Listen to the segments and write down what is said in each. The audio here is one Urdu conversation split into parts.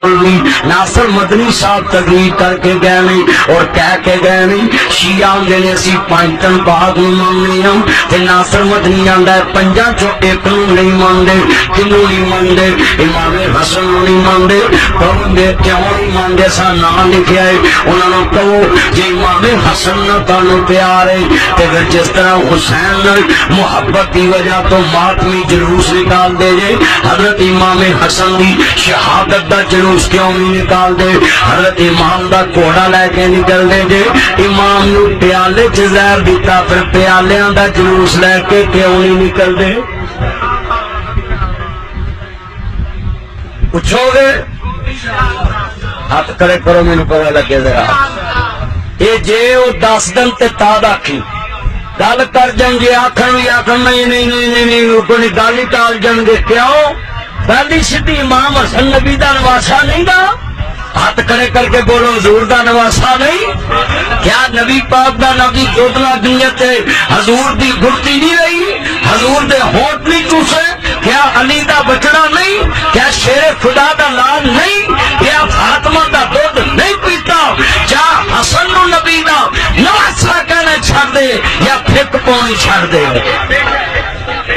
ناصر مدنی صاحب تقریر کر کے گئے نہیں اور کہہ کے گئے نہیں شیعہ آندے نے اسی پانچن باغ ماننے ہم تے ناصر مدنی آندا ہے پنجاں چوں ایک نوں نہیں مانتے کنوں نہیں مانتے امام حسن نوں نہیں مانتے کہو گے کیوں نہیں مانتے سا نام لکھیا ہے انہاں نوں کہو جے امام حسن نہ تانوں پیار ہے تے پھر جس طرح حسین نال محبت کی وجہ تو ماتمی جلوس نکال دے جے حضرت امام حسن دی شہادت دا جلوس کیوں نہیں نکال دے حضرت امام دا گھوڑا لے کے نکل دے جے امام نو پیالے چ زہر دیتا پھر پیالیاں دا جلوس لے کے کیوں نہیں نکل دے پوچھو گے ہاتھ کھڑے کرو مینوں پتہ لگے ذرا اے جے او 10 دن تے تاد آکھی گل کر جائیں گے آخر بھی آخر نہیں نہیں نہیں نہیں کوئی گل ہی ٹال جان گے کیوں پہلی سیدھی امام حسن نبی دا نواسا نہیں گا ہاتھ کھڑے کر کے بولو حضور دا نواسا نہیں کیا نبی پاک دا نبی دودلا نیت ہے حضور دی گھٹی نہیں رہی حضور دے ہونٹ نہیں چوسے کیا علی دا بچڑا نہیں کیا شیر خدا دا لال نہیں کیا فاطمہ دا دودھ نہیں پیتا کیا حسن نو نبی دا نواسا کہنا چھڑ دے یا پھک پانی چھڑ دے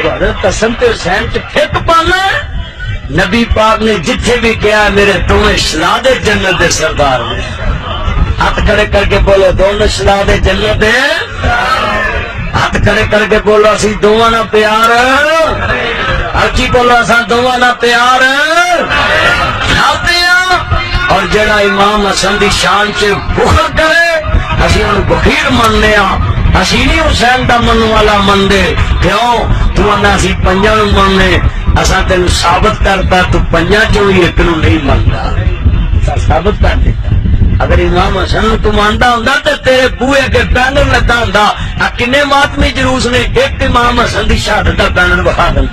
حضرت حسن تے حسین چ پھک پانا نبی پاک نے جتھے بھی کیا میرے دونوں شہزادے جنت دے سردار نے ہاتھ کھڑے کر کے بولو دونوں شہزادے جنت دے ہاتھ کھڑے کر کے بولو اسی دونوں نہ پیار اچھی بولو اساں دونوں نہ پیار کھاتے ہیں اور جڑا امام حسن دی شان سے بخل کرے اسی ان بخیر مننے ہاں اسی نہیں حسین دا من والا من دے کیوں تو انہاں اسی پنجاں نوں مننے اساں تینوں ثابت کرتا تو پنجاں چوں ہی ایک نوں نہیں مندا ثابت کر دیتا اگر امام حسن تو ماندا ہوندا تے تیرے بوئے اگے بینر لگا ہوندا آ کنے ماتمی جلوس نے ایک امام حسن دی شہادت دا بینر وکھا دیں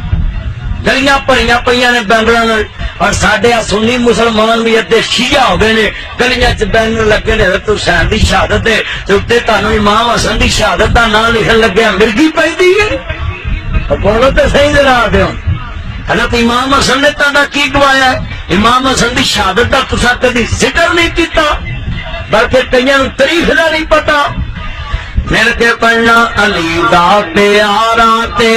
گلیاں بھریاں پئیاں نے بینراں نال اور ساڈے سنی مسلمان بھی ادھے شیعہ ہو گئے نے گلیاں چ بینر لگے نے حضرت حسین دی شہادت دے تے اوتے تانوں امام حسن دی شہادت دا نام لکھن لگیا مرغی پیندی ہے بولو تے صحیح ذرا دیو حضرت امام حسن نے تہاڈا کی گوایا ہے امام حسن دی شہادت دا تساں کدی ذکر نہیں کیتا بلکہ کئیاں نوں تاریخ دا نہیں پتا مل کے پڑھنا علی دا پیارا تے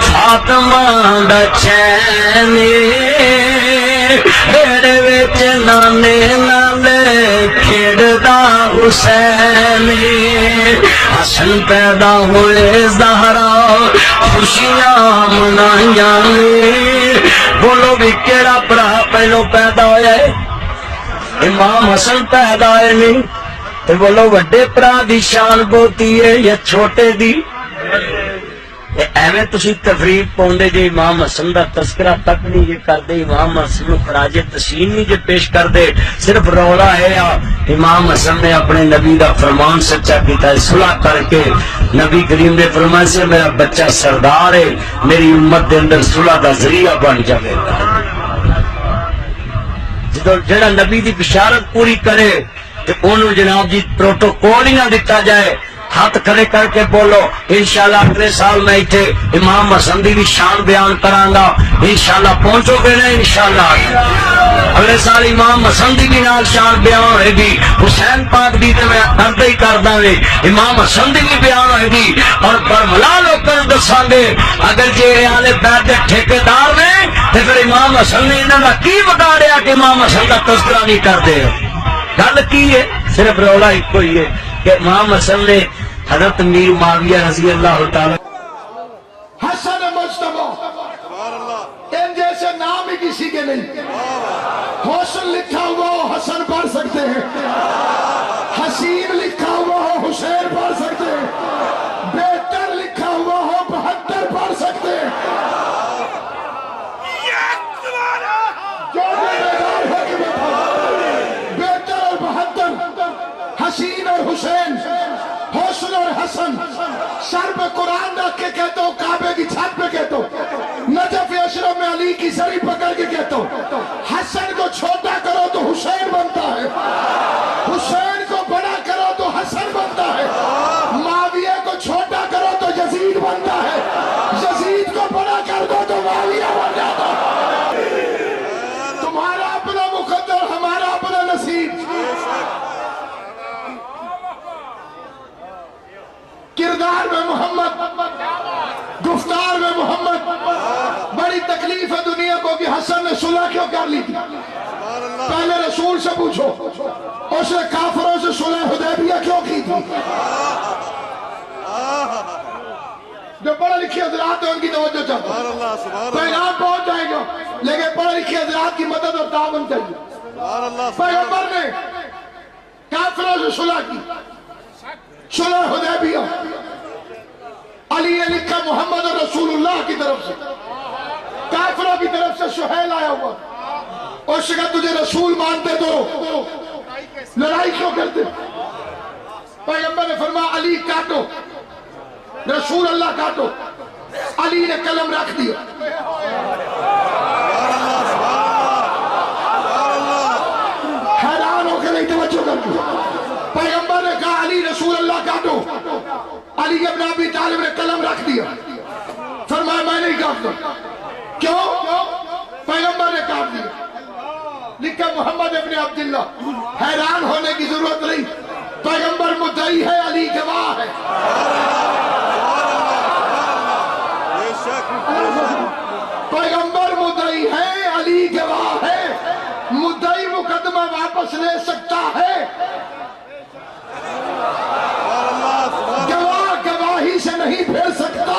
فاطمہ دا چین میرے وچ نانے نالے کھیڈدا حسین حسن پیدا ہوئے زہرا خوشیاں منائیاں بولو بھی کیڑا بھرا پہلو پیدا ہویا ہے امام حسن پیدا ہے نہیں تو بولو وڈے پرا دی شان بہتی ہے یا چھوٹے دی ایویں تسی تفریح پاؤندے جے امام حسن دا تذکرہ تک نہیں یہ کردے امام حسن نو خراج تحسین نہیں جے پیش کردے صرف رولا ہے یا امام حسن نے اپنے نبی دا فرمان سچا کیتا ہے صلح کر کے نبی کریم نے فرمایا سے میرا بچہ سردار ہے میری امت دے اندر صلح دا ذریعہ بن جاوے گا جدو جڑا نبی دی بشارت پوری کرے تو انہوں جناب جی پروٹوکول ہی نہ دیتا جائے ہاتھ کھڑے کر کے بولو انشاءاللہ اگلے سال میں ایتھے امام حسن دی بھی شان بیان کراں گا انشاءاللہ پہنچو گے نا انشاءاللہ اگلے سال امام حسن دی بھی نال شان بیان ہوئے گی حسین پاک دی تے میں عرض ہی کردا وے امام حسن دی بھی بیان ہوئے گی اور برملا لوکاں نوں دساں گے اگر جے آلے بیت دے ٹھیکیدار نے تے پھر امام حسن نے انہاں دا کی بگاڑیا کہ امام حسن دا تذکرہ نہیں کردے گل کی ہے صرف رولا ایک ہی ہے کہ امام حسن نے حضرت میر معاویہ رضی اللہ تعالی حسن مجتبہ ان جیسے نام ہی کسی کے نہیں حسن لکھا ہوا ہو حسن پڑھ سکتے ہیں حسین لکھا ہوا ہو حسین پڑھ سکتے ہیں بہتر لکھا ہوا ہو 72 پڑھ سکتے ہیں جو بھی بیدار ہو کہ بہتر اور 72 حسین اور حسین حسن اور حسن سر پہ قرآن رکھ کے کہتا ہوں کعبے کی چھت پہ کہتا ہوں نجف اشرف میں علی کی سری پکڑ کے کہتا ہوں حسن کو چھوٹا کرو تو حسین بنتا ہے حسین کو بڑا کرو تو حسن بنتا ہے معاویہ کو چھوٹا کرو تو یزید بنتا ہے یزید کو بڑا کر دو تو معاویہ بن جاتا ہے تمہارا اپنا مقدس میں محمد، گفتار میں محمد. بڑی تکلیف ہے دنیا کو کہ حسن نے صلح کیوں کر لی تھی. پہلے رسول سے پوچھو اس نے کافروں سے صلح حدیبیہ کیوں کی تھی. جو پڑھے لکھے حضرات ہیں ان کی توجہ چاہتا پیغام پہنچ جائے گا، لیکن پڑھے لکھے حضرات کی مدد اور تعاون چاہیے. پیغمبر نے کافروں سے صلح کی، صلح حدیبیہ. علی نے لکھا محمد رسول اللہ کی طرف سے، کافروں کی طرف سے سہیل آیا ہوا. اس نے کہا تجھے رسول مانتے تو لڑائی کیوں کرتے. پیغمبر نے فرمایا علی کاٹو، رسول اللہ کاٹو. علی نے قلم رکھ دیا. حیران ہو کے نہیں توجہ کر دیا. پیغمبر نے کہا علی رسول اللہ کاٹو. علی ابن ابی طالب نے قلم رکھ دیا. فرمایا میں نہیں کاٹتا. کیوں؟ پیغمبر نے کاٹ دیا. لکھا محمد ابن عبداللہ. حیران ہونے کی ضرورت نہیں، پیغمبر مدعی ہے، علی گواہ ہے. پیغمبر مدعی ہے، علی گواہ ہے. مدعی مقدمہ واپس لے سکتا ہے، گواہ گواہی سے نہیں پھیر سکتا.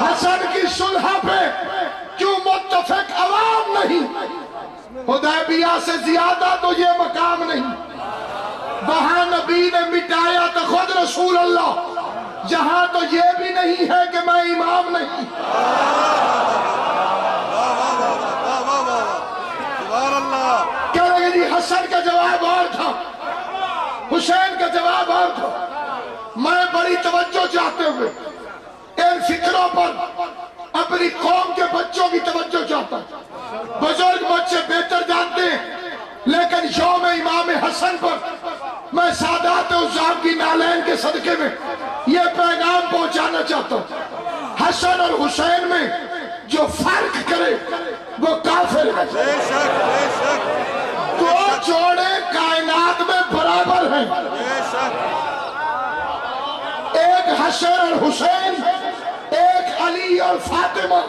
حسن کی صلح پہ کیوں متفق عوام نہیں؟ حدیبیہ سے زیادہ تو یہ مقام نہیں. وہاں نبی نے مٹایا تو خود رسول اللہ، جہاں تو یہ بھی نہیں ہے کہ میں امام نہیں. کہہ رہے جی حسن کا جواب اور تھا، حسین کا جواب اور تھا. میں بڑی توجہ چاہتے ہوئے ان فکروں پر اپنی قوم کے بچوں کی توجہ چاہتا ہوں. بزرگ مجھ سے بہتر جانتے ہیں، لیکن یوم امام حسن پر میں سادات عزام کی نالین کے صدقے میں یہ پیغام پہنچانا چاہتا ہوں. حسن اور حسین میں جو فرق کرے وہ کافر ہے. دو جوڑے کائنات میں برابر ہیں، ایک حسن اور حسین، ایک علی اور فاطمہ.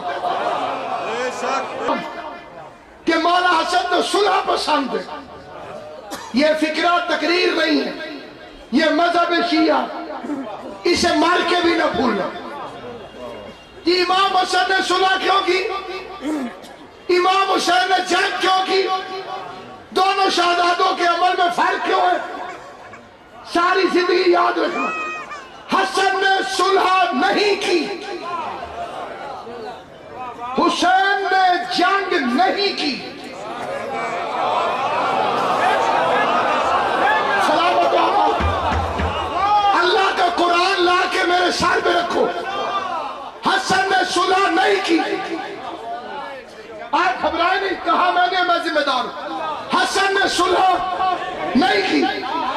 کہ مولا حسن تو صلح پسند ہے. یہ فکرہ تقریر نہیں ہے، یہ مذہب شیعہ، اسے مار کے بھی نہ بھولنا. امام حسن نے صلح کیوں کی؟ امام حسین نے جنگ کیوں کی؟ دونوں شہزادوں کے عمل میں فرق کیوں ہے؟ ساری زندگی یاد رکھنا. حسن نے صلح نہیں کی، حسین نے جنگ نہیں کی. سلامت آقا، اللہ کا قرآن لا کے میرے سر پہ رکھو. حسن نے صلح نہیں کی. آپ گھبرائے نہیں، کہا میں ذمہ دار ہوں. حسن نے صلح نہیں کی،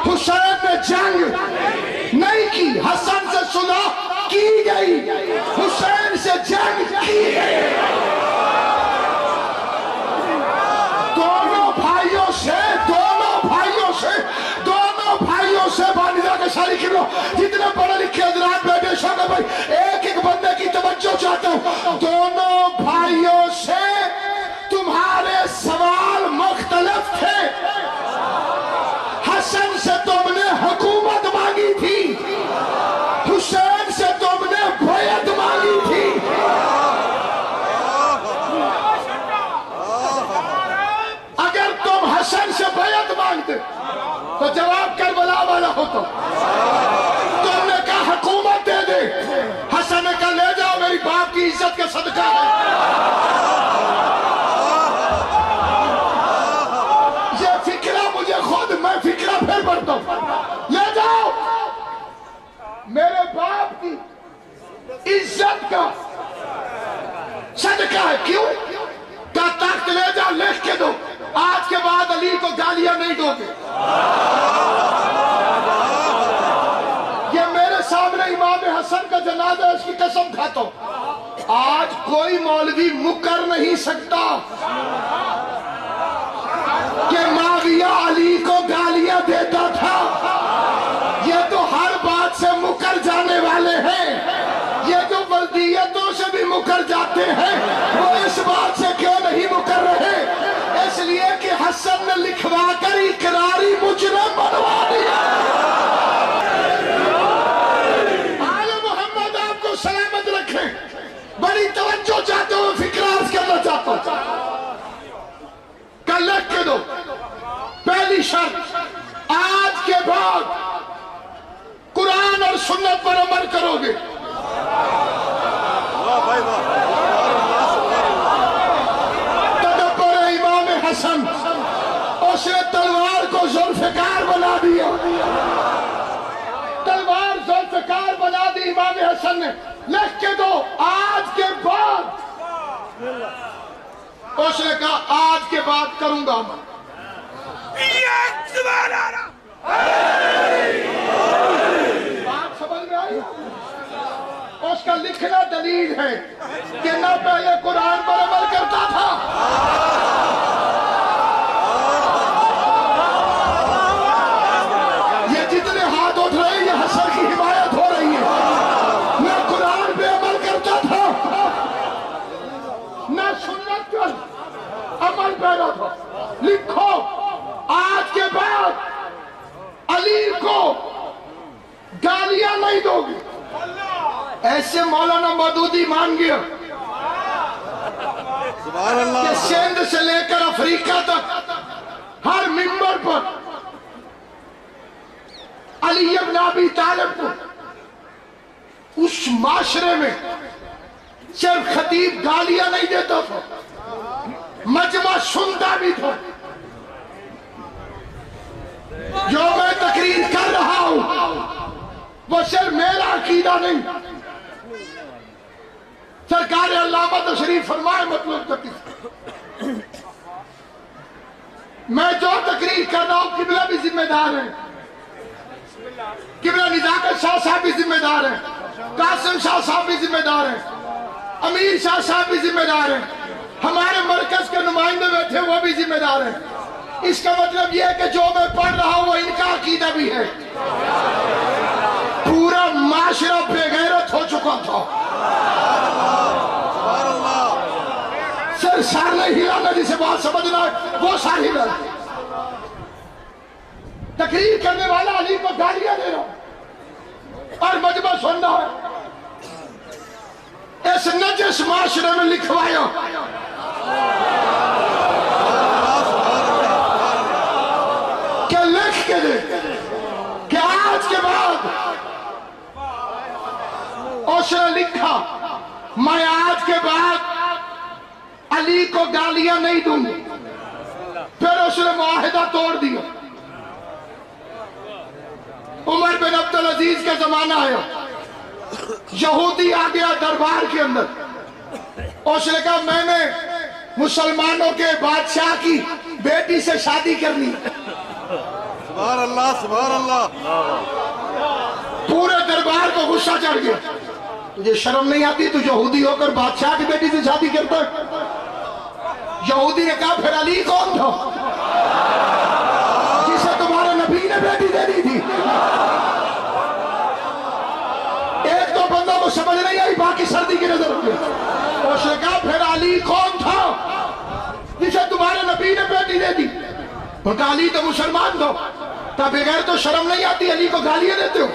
حسین نے جنگ نہیں کی. حسن سے صلح کی گئی، حسین سے جنگ کی گئی. دونوں بھائیوں سے بانیزہ کے ساری کھلو. جتنے پڑھے لکھے حضرات بیٹھے شاہ بھائی، ایک ایک بندے کی توجہ چاہتا ہوں. دونوں بھائیوں سے تمہارے سوال مختلف تھے. حسن سے تم نے حکومت مانگی تھی، حسین سے تم نے بیعت مانگی تھی. اگر تم حسن سے بیعت مانگتے تو جواب کربلا والا ہوتا. تم نے کہا حکومت دے دے، حسن نے کہا لے جاؤ، میری باپ کی عزت کا صدقہ ہے. یہ فکرہ مجھے خود، میں فکرہ پھر پڑھتا ہوں. لے جاؤ، میرے باپ کی عزت کا صدقہ ہے. کیوں؟ کہا تخت لے جاؤ، لکھ کے دو، آج کے بعد علی کو گالیاں نہیں دو گے. یہ میرے سامنے امام حسن کا جنازہ ہے، اس کی قسم کھاتا ہوں. آج کوئی مولوی مکر نہیں سکتا کہ معاویہ علی کو گالیاں دیتا تھا. یہ تو ہر بات سے مکر کرتے ہیں وہ اس بات سے کیوں نہیں مکر رہے؟ اس لیے کہ حسن نے لکھوا کر اقراری مجرم بنوا دیا۔ آل محمد آپ کو سلامت رکھیں۔ بڑی توجہ چاہتے ہوئے فکر عرض کرنا چاہتا ہوں، کل لکھ کے دو۔ پہلی شرط، آج کے بعد قرآن اور سنت پر عمل کرو گے۔ تدبر امام حسن، اس نے تلوار کو ذوالفقار بنا دیا، تلوار ذوالفقار بنا دی امام حسن نے۔ لکھ کے دو، آج کے بعد۔ اس نے کہا آج کے بعد کروں گا میں۔ بات سمجھ میں آئی؟ اس کا لکھنا دلیل ہے کہ نہ پہلے قرآن پر عمل کرتا تھا، یہ جتنے ہاتھ اٹھ رہے ہیں یہ حسن کی حمایت ہو رہی ہے۔ نہ قرآن پہ عمل کرتا تھا، نہ سنت پر عمل پیرا تھا۔ لکھو، آج کے بعد علی کو گالیاں نہیں دو گے۔ ایسے مولانا مودودی مان گیا کہ سندھ سے لے کر افریقہ تک ہر ممبر پر علی ابن ابی طالب کو اس معاشرے میں صرف خطیب گالیاں نہیں دیتا تھا، مجمع سنتا بھی تھا۔ جو میں تقریر کر رہا ہوں وہ صرف میرا عقیدہ نہیں، سرکار علامہ تشریف فرمائے مطلب تک میں جو تقریر کر رہا ہوں قبلہ بھی ذمہ دار ہے، قبلہ نزاکت شاہ صاحب بھی ذمہ دار ہے، قاسم شاہ صاحب بھی ذمہ دار ہے، امیر شاہ صاحب بھی ذمہ دار ہے، ہمارے مرکز کے نمائندے بیٹھے وہ بھی ذمہ دار ہیں۔ اس کا مطلب یہ ہے کہ جو میں پڑھ رہا ہوں وہ ان کا عقیدہ بھی ہے۔ پورا معاشرہ بے غیرت ہو چکا تھا، سر سار نہیں ہلانا، جسے بات سمجھنا ہے وہ سار ہلانا۔ تقریر کرنے والا علی کو گالیاں دے رہا اور مجمع سن رہا ہے، اس نجس معاشرے میں لکھوایا۔ کہ لکھ کے دے کہ آج کے بعد اس نے لکھا میں آج کے بعد علی کو گالیاں نہیں دوں گی۔ پھر اس نے معاہدہ توڑ دیا۔ عمر بن عبدالعزیز کا زمانہ آیا، یہودی آ گیا دربار کے اندر، اس نے کہا میں نے مسلمانوں کے بادشاہ کی بیٹی سے شادی کرنی۔ سبحان اللہ سبحان اللہ۔ پورے دربار کو غصہ چڑھ گیا، تجھے شرم نہیں آتی تو یہودی ہو کر بادشاہ کی بیٹی سے شادی کرتا ہے؟ یہودی نے کہا پھر علی کون تھا جسے تمہارے نبی نے بیٹی دے دی تھی؟ ایک تو بندہ کو سمجھ نہیں آئی، باقی سردی کی نظر ہوگی۔ اس نے کہا پھر علی کون تھا جسے تمہارے نبی نے بیٹی دے دی؟ ان کا علی تو مسلمان تھا، تب بغیر تو شرم نہیں آتی علی کو گالیاں دیتے ہو؟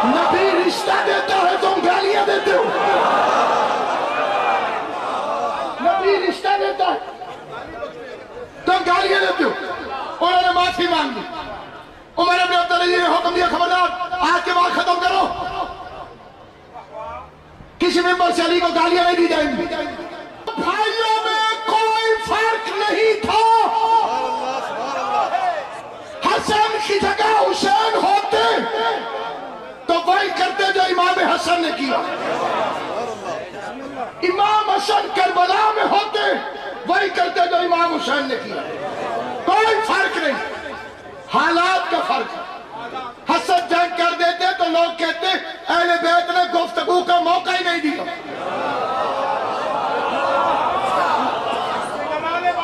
نبی رشتہ دیتا ہے تم گالیاں دیتے ہو؟ نبی رشتہ دیتا ہے تم گالیاں دیتے ہو؟ انہوں نے معافی مانگ دی۔ عمر بن عبدالعزیز نے حکم دیا خبردار آج کے بعد ختم کرو، کسی ممبر سے علی کو گالیاں نہیں دی جائیں گی۔ بھائیوں میں کوئی فرق نہیں تھا، حسن کی جگہ حسین ہوتے تو وہی کرتے جو امام حسن نے کیا، امام حسن کربلا میں ہوتے وہی کرتے جو امام حسین نے کیا۔ کوئی فرق نہیں، حالات کا فرق ہے۔ حسن جنگ کر دیتے تو لوگ کہتے اہل بیت نے گفتگو کا موقع ہی نہیں دیا۔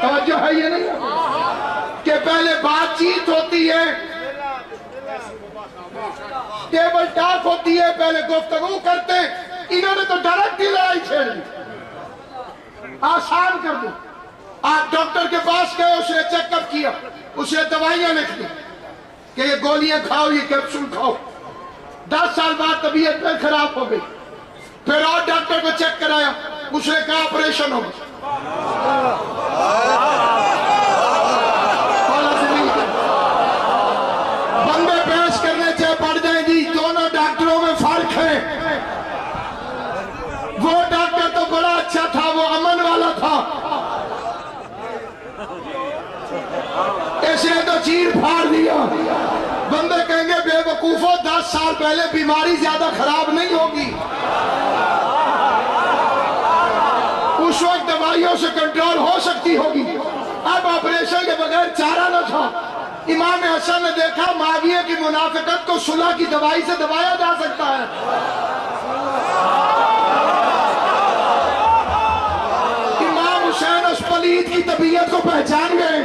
توجہ ہے یہ نہیں کہ پہلے بات چیت ہوتی ہے ٹیبل ٹاک ہوتی ہے، پہلے گفتگو کرتے، انہوں نے تو ڈائریکٹ ہی لڑائی چھیڑ دی۔ آسان کر دو، آپ ڈاکٹر کے پاس گئے، اس نے چیک اپ کیا، اس نے دوائیاں لکھ دی کہ یہ گولیاں کھاؤ، یہ کیپسول کھاؤ۔ 10 سال بعد طبیعت پھر خراب ہو گئی، پھر اور ڈاکٹر کو چیک کرایا، اس نے کہا آپریشن ہوگا۔ بندے بحث کرنے سے پڑ جائیں گی، دونوں ڈاکٹروں میں فرق ہے۔ وہ ڈاکٹر تو بڑا اچھا تھا، وہ امن والا تھا، اس نے تو چیر پھاڑ دیا۔ بندے کہیں گے بے وقوفو، 10 سال پہلے بیماری زیادہ خراب نہیں ہوگی، اس وقت دوائیوں سے کنٹرول ہو سکتی ہوگی، اب آپریشن کے بغیر چارہ نہ تھا۔ امام حسن نے دیکھا معاویہ کی منافقت کو صلح کی دوائی سے دبایا جا سکتا ہے۔ امام حسین اس پلید کی طبیعت کو پہچان گئے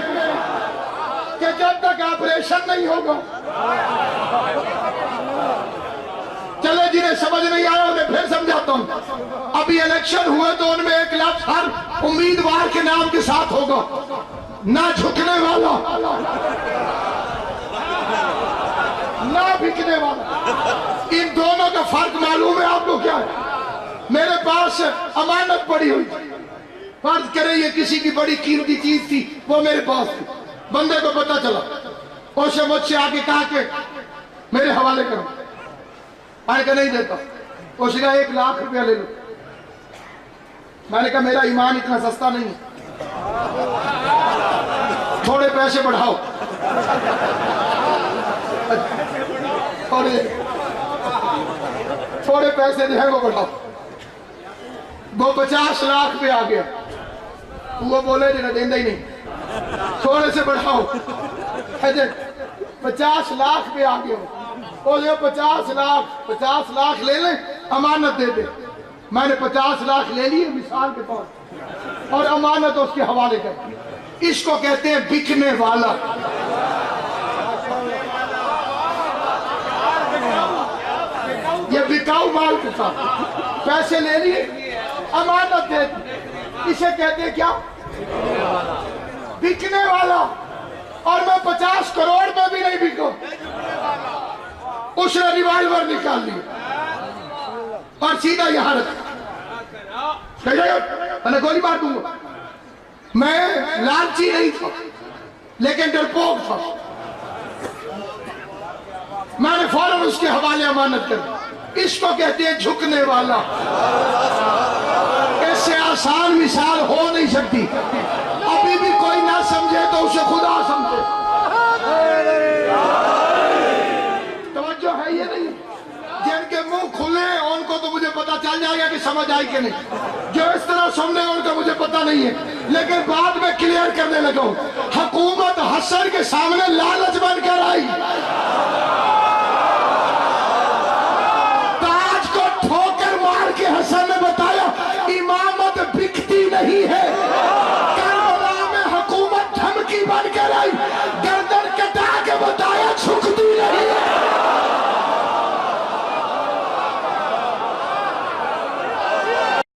کہ جب تک آپریشن نہیں ہوگا۔ چلے جنہیں سمجھ نہیں آیا انہیں پھر سمجھاتا ہوں۔ ابھی الیکشن ہوئے تو ان میں ایک لفظ ہر امیدوار کے نام کے ساتھ ہوگا، نہ جھکنے والا، نہ بکنے والا۔ ان دونوں کا فرق معلوم ہے آپ کو کیا ہے؟ میرے پاس امانت پڑی ہوئی تھی، فرض کریں یہ کسی کی بڑی قیمتی چیز تھی، وہ میرے پاس تھی، بندے کو پتا چلا، اس نے مجھ سے آگے کہا کہ میرے حوالے کرو، میں نے کہا نہیں دیتا، اس نے کہا 1 لاکھ روپیہ لے لو، میں نے کہا میرا ایمان اتنا سستا نہیں ہے، تھوڑے پیسے بڑھاؤ، تھوڑے پیسے جو ہے وہ بڑھاؤ۔ وہ 50 لاکھ پہ آ گیا، وہ بولے جنہیں دیندہ ہی نہیں، تھوڑے سے بڑھاؤ، 50 لاکھ پہ آ گیا، وہ 50 لاکھ لے لیں، امانت دے دے۔ میں نے 50 لاکھ لے لیے مثال کے طور اور امانت اس کے حوالے کر دی۔ اس کو کہتے ہیں بکنے والا۔ یہ بکاؤ مال کے ساتھ پیسے لے لیے، امانت دے دی، اسے کہتے ہیں کیا؟ بکنے والا۔ اور میں 50 کروڑ میں بھی نہیں بکوں۔ اس نے ریوالور نکال لیا اور سیدھا یہاں رکھا، میں گولی مار دوں گا۔ میں لالچی نہیں تھا لیکن ڈرپوک تھا، میں نے فوراً اس کے حوالے امانت کر دی۔ اس کو کہتے ہیں جھکنے والا۔ اس سے آسان مثال ہو نہیں سکتی، ابھی بھی کوئی نہ سمجھے تو اسے خدا سمجھے۔ توجہ ہے یہ نہیں؟ جن کے منہ کھلے ان کو تو مجھے پتا چل جائے گا کہ سمجھ آئی کہ نہیں، جو اس طرح سمجھے ان کا مجھے پتا نہیں ہے، لیکن بعد میں کلیئر کرنے لگا ہوں۔ حکومت حسن کے سامنے لالچ بن کر آئی،